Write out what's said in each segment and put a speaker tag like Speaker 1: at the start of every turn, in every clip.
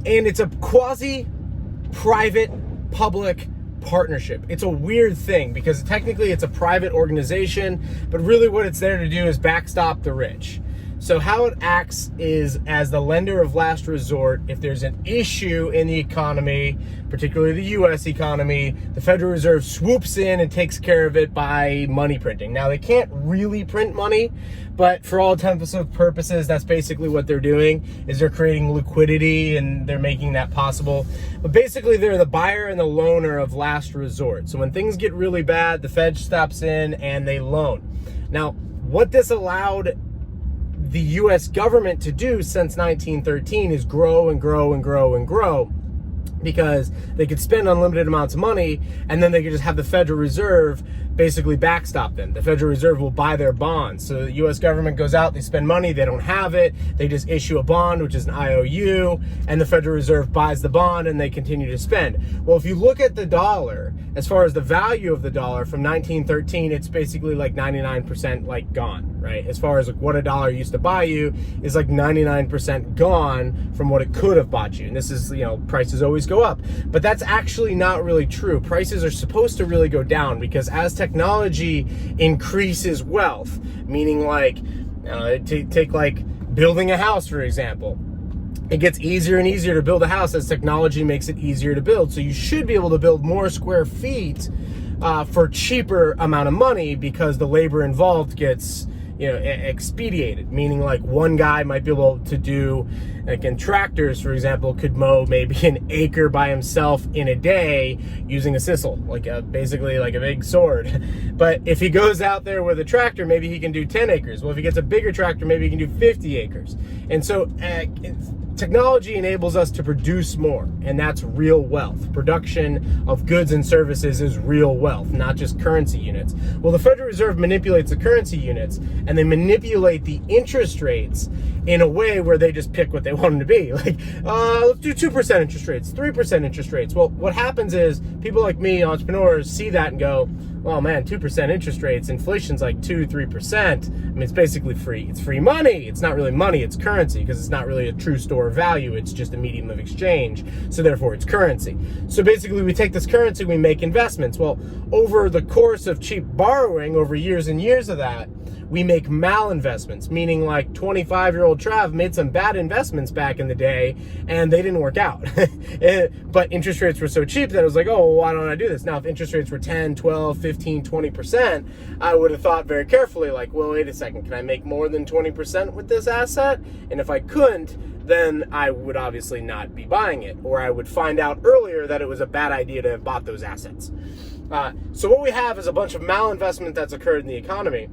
Speaker 1: And it's a quasi-private public partnership. It's a weird thing because technically it's a private organization, but really what it's there to do is backstop the rich. So how it acts is as the lender of last resort. If there's an issue in the economy, particularly the US economy, the Federal Reserve swoops in and takes care of it by money printing. Now, they can't really print money, but for all intents and purposes, that's basically what they're doing, is they're creating liquidity and they're making that possible. But basically, they're the buyer and the loaner of last resort. So when things get really bad, the Fed steps in and they loan. Now, what this allowed the US government to do since 1913 is grow and grow and grow and grow, because they could spend unlimited amounts of money and then they could just have the Federal Reserve basically backstop them. The Federal Reserve will buy their bonds. So the US government goes out, they spend money, they don't have it, they just issue a bond, which is an IOU, and the Federal Reserve buys the bond and they continue to spend. Well, if you look at the dollar, as far as the value of the dollar from 1913, it's basically like 99% like gone, right? As far as like what a dollar used to buy you is like 99% gone from what it could have bought you. And this is, prices always go up, but that's actually not really true. Prices are supposed to really go down because as technology increases wealth, meaning like, take like building a house, for example. It gets easier and easier to build a house as technology makes it easier to build. So you should be able to build more square feet for cheaper amount of money because the labor involved gets expedited, meaning like one guy might be able to do, like in tractors, for example, could mow maybe an acre by himself in a day using a sisal, basically like a big sword. But if he goes out there with a tractor, maybe he can do 10 acres. Well, if he gets a bigger tractor, maybe he can do 50 acres. And so technology enables us to produce more, and that's real wealth. Production of goods and services is real wealth, not just currency units. Well, the Federal Reserve manipulates the currency units, and they manipulate the interest rates in a way where they just pick what they want them to be. Like, let's do 2% interest rates, 3% interest rates. Well, what happens is people like me, entrepreneurs, see that and go, oh man, 2% interest rates, inflation's like 2-3%. I mean, it's basically free. It's free money. It's not really money, it's currency, because it's not really a true store of value. It's just a medium of exchange. So therefore it's currency. So basically we take this currency, we make investments. Well, over the course of cheap borrowing, over years and years of that, we make malinvestments, meaning like 25-year-old Trav made some bad investments back in the day and they didn't work out. But interest rates were so cheap that it was like, oh, well, why don't I do this? Now, if interest rates were 10, 12, 15, 20%, I would have thought very carefully, like, well, wait a second, can I make more than 20% with this asset? And if I couldn't, then I would obviously not be buying it, or I would find out earlier that it was a bad idea to have bought those assets. So what we have is a bunch of malinvestment that's occurred in the economy.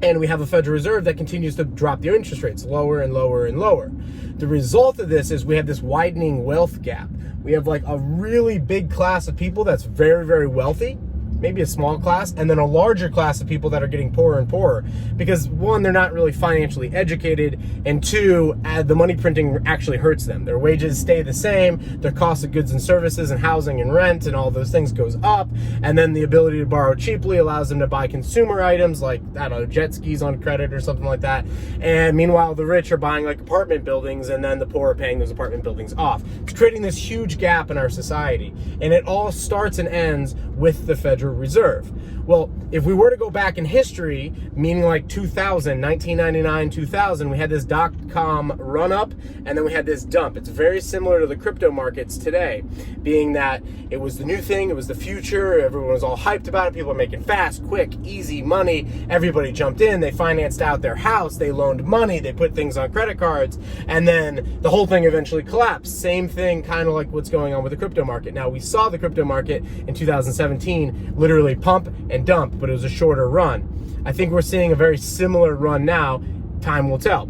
Speaker 1: And we have a Federal Reserve that continues to drop their interest rates lower and lower and lower. The result of this is we have this widening wealth gap. We have like a really big class of people that's very, very wealthy, maybe a small class, and then a larger class of people that are getting poorer and poorer because one, they're not really financially educated, and two, the money printing actually hurts them. Their wages stay the same, their cost of goods and services and housing and rent and all those things goes up, and then the ability to borrow cheaply allows them to buy consumer items like, I don't know, jet skis on credit or something like that. And meanwhile, the rich are buying like apartment buildings, and then the poor are paying those apartment buildings off. It's creating this huge gap in our society, and it all starts and ends with the Federal Reserve. Well, if we were to go back in history, meaning like 2000, 1999, 2000, we had this dot-com run-up, and then we had this dump. It's very similar to the crypto markets today, being that it was the new thing, it was the future, everyone was all hyped about it, people were making fast, quick, easy money, everybody jumped in, they financed out their house, they loaned money, they put things on credit cards, and then the whole thing eventually collapsed. Same thing, kind of like what's going on with the crypto market. Now, we saw the crypto market in 2017 literally pump and dump, but it was a shorter run. I think we're seeing a very similar run now. Time will tell.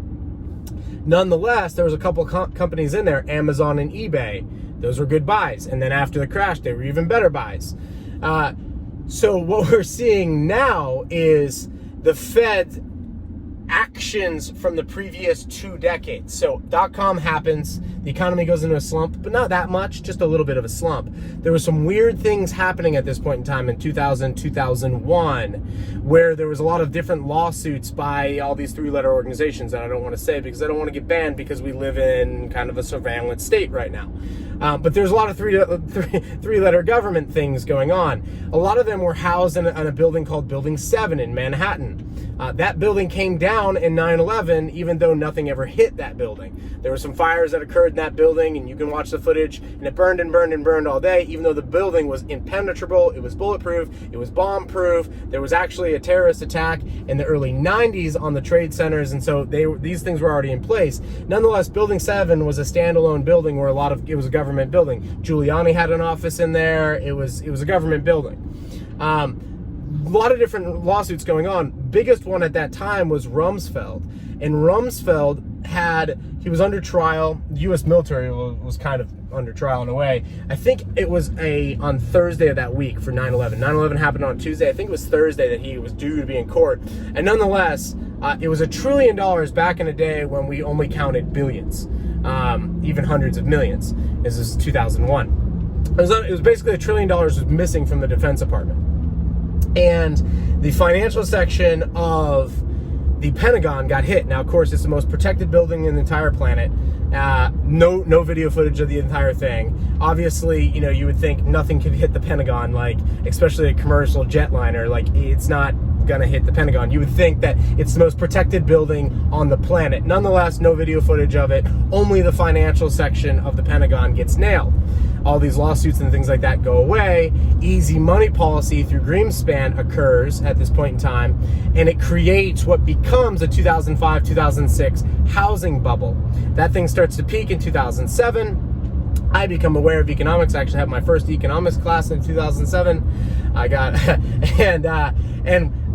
Speaker 1: Nonetheless, there was a couple companies in there, Amazon and eBay. Those were good buys. And then after the crash, they were even better buys. So what we're seeing now is the Fed actions from the previous 2 decades. So dot-com happens, the economy goes into a slump, but not that much, just a little bit of a slump. There were some weird things happening at this point in time in 2000, 2001, where there was a lot of different lawsuits by all these 3-letter organizations that I don't want to say because I don't want to get banned because we live in kind of a surveillance state right now. But there's a lot of three-letter government things going on. A lot of them were housed in a building called Building 7 in Manhattan. That building came down in 9/11, even though nothing ever hit that building. There were some fires that occurred in that building, and you can watch the footage, and it burned and burned and burned all day, even though the building was impenetrable, it was bulletproof, it was bomb-proof. There was actually a terrorist attack in the early 90s on the trade centers, and so these things were already in place. Nonetheless, Building 7 was a standalone building where it was a government building. Giuliani had an office in there. It was a government building. A lot of different lawsuits going on. Biggest one at that time was Rumsfeld. And Rumsfeld he was under trial. The U.S. military was kind of under trial in a way. I think it was on Thursday of that week for 9/11. 9/11 happened on Tuesday. I think it was Thursday that he was due to be in court. And nonetheless, it was $1 trillion back in a day when we only counted billions, even hundreds of millions. This is 2001. It was basically $1 trillion was missing from the Defense Department. And the financial section of the Pentagon got hit. Now, of course, it's the most protected building in the entire planet. No video footage of the entire thing. Obviously, you would think nothing could hit the Pentagon, like especially a commercial jetliner. Like, it's not gonna hit the Pentagon. You would think that it's the most protected building on the planet. Nonetheless, no video footage of it. Only the financial section of the Pentagon gets nailed. All these lawsuits and things like that go away. Easy money policy through Greenspan occurs at this point in time, and it creates what becomes a 2005-2006 housing bubble. That thing starts to peak in 2007. I become aware of economics. I actually had my first economics class in 2007. I got, and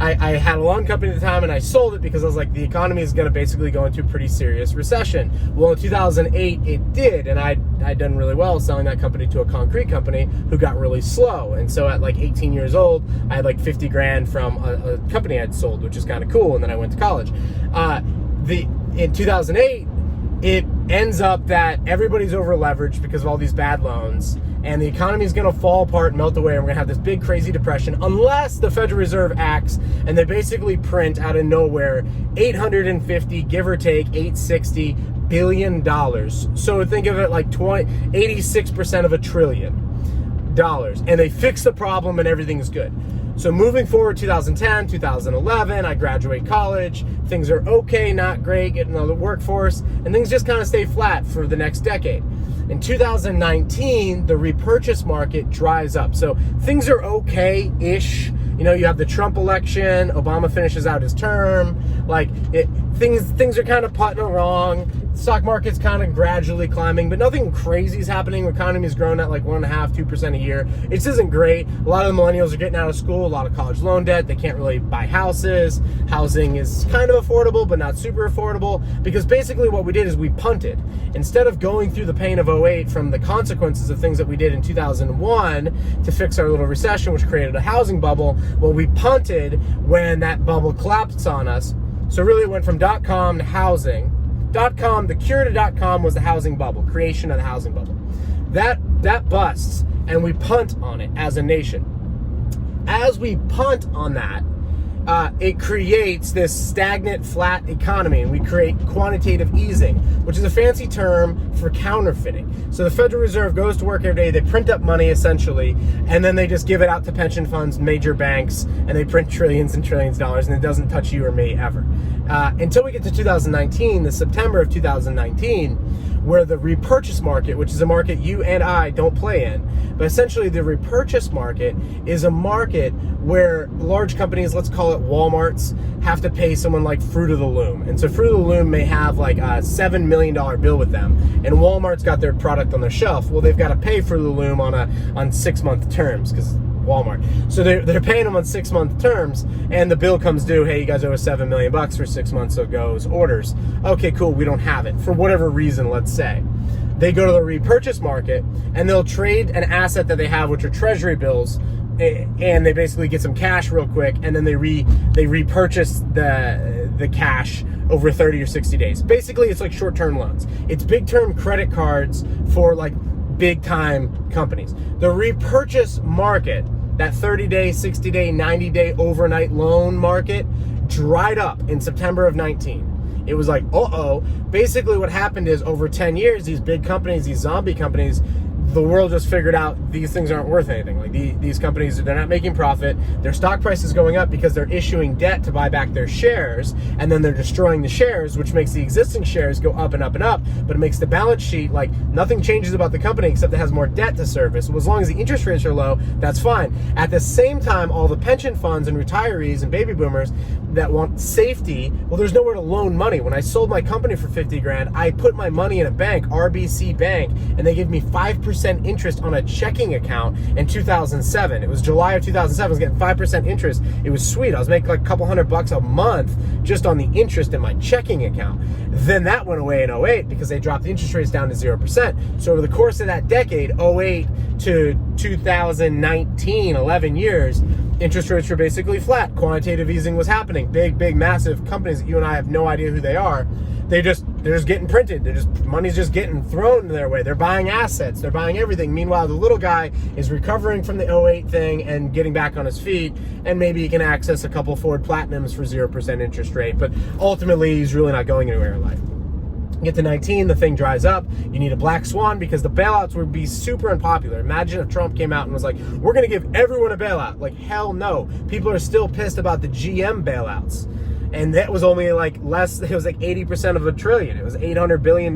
Speaker 1: I had a loan company at the time, and I sold it because I was like, the economy is going to basically go into a pretty serious recession. Well, in 2008, it did, and I'd done really well selling that company to a concrete company who got really slow. And so at like 18 years old, I had like 50 grand from a company I'd sold, which is kind of cool, and then I went to college. In 2008, it ends up that everybody's over leveraged because of all these bad loans, and the economy is going to fall apart, melt away, and we're going to have this big crazy depression unless the Federal Reserve acts, and they basically print out of nowhere 850, give or take 860 billion dollars. So think of it like 86% of $1 trillion, and they fix the problem and everything's good. So moving forward, 2010, 2011, I graduate college. Things are okay, not great, getting into the workforce, and things just kind of stay flat for the next decade. In 2019, the repurchase market dries up. So things are okay-ish. You have the Trump election, Obama finishes out his term. Things are kind of putting along. Stock market's kind of gradually climbing, but nothing crazy is happening. The economy is growing at like 1.5%, 2% a year. It just isn't great. A lot of the millennials are getting out of school, a lot of college loan debt. They can't really buy houses. Housing is kind of affordable, but not super affordable, because basically what we did is we punted. Instead of going through the pain of 08 from the consequences of things that we did in 2001 to fix our little recession, which created a housing bubble, well, we punted when that bubble collapsed on us. So really it went from .com to housing. .com, the cure to .com was the housing bubble, creation of the housing bubble. That busts, and we punt on it as a nation. As we punt on that, it creates this stagnant, flat economy, and we create quantitative easing, which is a fancy term for counterfeiting. So the Federal Reserve goes to work every day, they print up money essentially, and then they just give it out to pension funds, major banks, and they print trillions and trillions of dollars, and it doesn't touch you or me ever. Until we get to 2019, the September of 2019, where the repurchase market, which is a market you and I don't play in, but essentially the repurchase market is a market where large companies, let's call it Walmarts, have to pay someone like Fruit of the Loom. And so Fruit of the Loom may have like a $7 million bill with them, and Walmart's got their product on their shelf. Well, they've got to pay Fruit of the Loom on 6-month terms, because Walmart. So they're paying them on 6-month terms, and the bill comes due. Hey, you guys owe us $7 million for 6 months ago's orders. Okay, cool. We don't have it for whatever reason. Let's say they go to the repurchase market and they'll trade an asset that they have, which are treasury bills, and they basically get some cash real quick, and then they repurchase the the cash over 30 or 60 days. Basically, it's like short-term loans. It's big-term credit cards for like big-time companies. The repurchase market, that 30-day, 60-day, 90-day overnight loan market, dried up in September of 19. It was like, uh-oh. Basically what happened is over 10 years, these big companies, these zombie companies, the world just figured out these things aren't worth anything. Like these companies, they're not making profit. Their stock price is going up because they're issuing debt to buy back their shares, and then they're destroying the shares, which makes the existing shares go up and up and up, but it makes the balance sheet, like, nothing changes about the company except it has more debt to service. Well, as long as the interest rates are low, that's fine. At the same time, all the pension funds and retirees and baby boomers that want safety, well, there's nowhere to loan money. When I sold my company for 50 grand, I put my money in a bank, RBC Bank, and they gave me 5% interest on a checking account in 2007. It was July of 2007. I was getting 5% interest. It was sweet. I was making like a couple $100 a month just on the interest in my checking account. Then that went away in 08 because they dropped the interest rates down to 0%. So over the course of that decade, 08 to 2019, 11 years, interest rates were basically flat. Quantitative easing was happening. Big, massive companies that you and I have no idea who they are. They're just getting printed. Money's just getting thrown their way. They're buying assets. They're buying everything. Meanwhile, the little guy is recovering from the 08 thing and getting back on his feet, and maybe he can access a couple Ford Platinums for 0% interest rate. But ultimately, he's really not going anywhere in life. Get to 19, the thing dries up. You need a black swan because the bailouts would be super unpopular. Imagine if Trump came out and was like, we're going to give everyone a bailout. Like, hell no. People are still pissed about the GM bailouts. And that was only like less, it was like 80% of $1 trillion. It was $800 billion.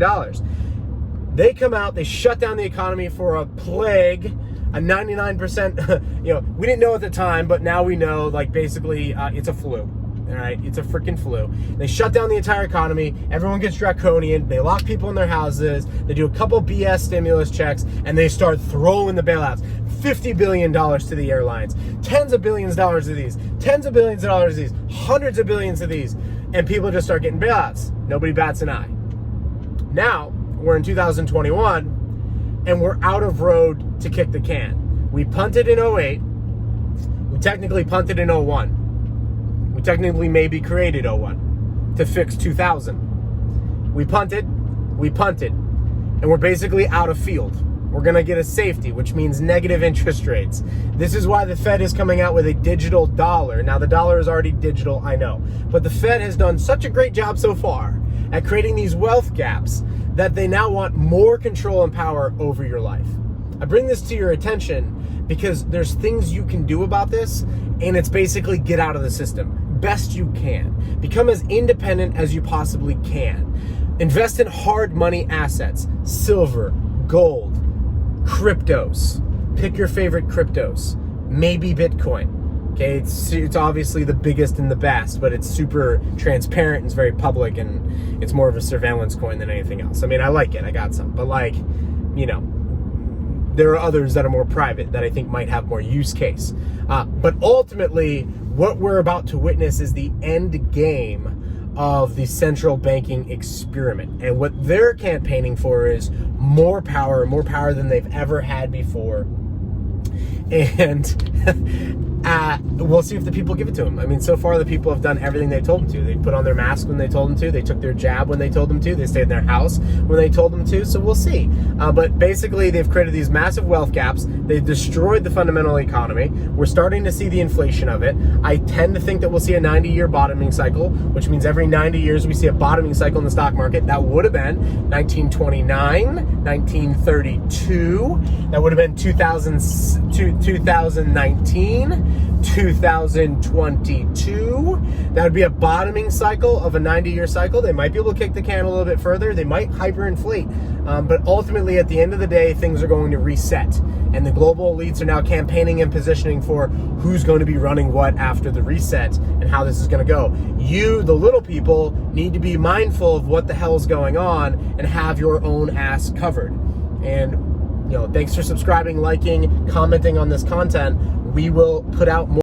Speaker 1: They come out, they shut down the economy for a plague, a 99%, we didn't know at the time, but now we know, like, basically it's a flu. All right, it's a freaking flu. They shut down the entire economy. Everyone gets draconian. They lock people in their houses. They do a couple BS stimulus checks, and they start throwing the bailouts. $50 billion to the airlines. Tens of billions of dollars to these. Tens of billions of dollars to these. Hundreds of billions of these. And people just start getting bailouts. Nobody bats an eye. Now, we're in 2021, and we're out of road to kick the can. We punted in 08. We technically punted in 01. We technically maybe created 01 to fix 2000. We punted, and we're basically out of field. We're going to get a safety, which means negative interest rates. This is why the Fed is coming out with a digital dollar. Now, the dollar is already digital, I know. But the Fed has done such a great job so far at creating these wealth gaps that they now want more control and power over your life. I bring this to your attention because there's things you can do about this, and it's basically get out of the system best you can. Become as independent as you possibly can. Invest in hard money assets, silver, gold, cryptos. Pick your favorite cryptos. Maybe Bitcoin. Okay, it's obviously the biggest and the best, but it's super transparent and it's very public, and it's more of a surveillance coin than anything else. I mean, I like it. I got some, but there are others that are more private that I think might have more use case. But ultimately, what we're about to witness is the end game of the central banking experiment. And what they're campaigning for is more power than they've ever had before. And we'll see if the people give it to them. I mean, so far the people have done everything they told them to. They put on their mask when they told them to. They took their jab when they told them to. They stayed in their house when they told them to. So we'll see. But basically, they've created these massive wealth gaps. They've destroyed the fundamental economy. We're starting to see the inflation of it. I tend to think that we'll see a 90-year bottoming cycle, which means every 90 years we see a bottoming cycle in the stock market. That would have been 1929, 1932. That would have been 2019. 2022. That would be a bottoming cycle of a 90-year cycle. They might be able to kick the can a little bit further. They might hyperinflate. But ultimately, at the end of the day, things are going to reset. And the global elites are now campaigning and positioning for who's going to be running what after the reset and how this is going to go. You, the little people, need to be mindful of what the hell is going on and have your own ass covered. And thanks for subscribing, liking, commenting on this content. We will put out more